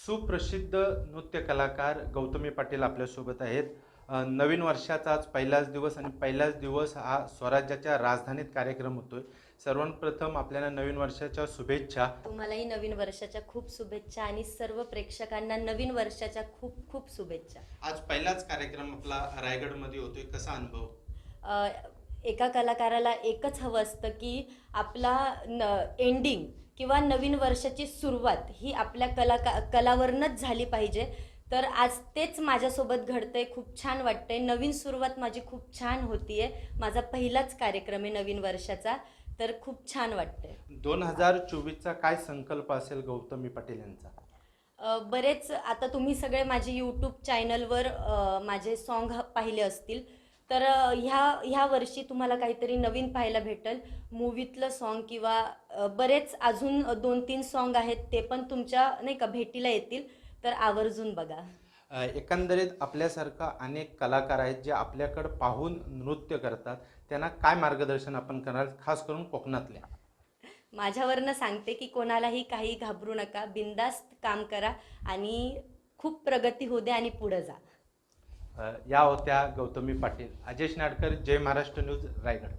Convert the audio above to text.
सुप्रसिद्ध नृत्य कलाकार गौतमी पाटील आपल्यासोबत आहेत. नवीन वर्षाचा आज पहिलाच दिवस आणि पहिलाच दिवस हा स्वराज्याच्या राजधानीत कार्यक्रम होतोय. सर्वप्रथम आपल्याला नवीन वर्षाच्या शुभेच्छा. तुम्हालाही नवीन वर्षाच्या खूप शुभेच्छा आणि सर्व प्रेक्षकांना नवीन वर्षाच्या खूप खूप शुभेच्छा. आज पहिलाच कार्यक्रम आपला रायगडमध्ये होतोय, कसा अनुभव? अ, एका कलाकाराला एकच हवं असतं की आपला एंडिंग किंवा नवीन वर्षाची सुरुवात ही आपल्या कलावरनंच झाली पाहिजे. तर आज तेच माझ्यासोबत घडतंय. खूप छान वाटतंय. नवीन सुरुवात माझी खूप छान होतीये. माझा पहिलाच कार्यक्रम आहे नवीन वर्षाचा, तर खूप छान वाटतंय. 2024चा काय संकल्प असेल गौतमी पाटील यांचा? बरेच आता तुम्ही सगळे माझे यूट्यूब चॅनलवर माझे सॉन्ग पाहिले असतील. तर ह्या वर्षी तुम्हाला काहीतरी नवीन पाहायला भेटेल. मूवीतलं सॉन्ग किंवा बरेच अजून 2-3 सॉन्ग आहेत, ते पण तुमच्या नाही का भेटीला येतील. तर आवर्जून बघा. एकंदरीत आपल्यासारखा अनेक कलाकार आहेत जे आपल्याकडं पाहून नृत्य करतात, त्यांना काय मार्गदर्शन आपण कराल, खास करून कोकणातल्या? माझ्यावरनं सांगते की कोणालाही काही घाबरू नका. बिनधास्त काम करा आणि खूप प्रगती होऊ द्या आणि पुढे जा. या होत्या गौतमी पाटील. अजेश नाडकर, जय महाराष्ट्र न्यूज, रायगड.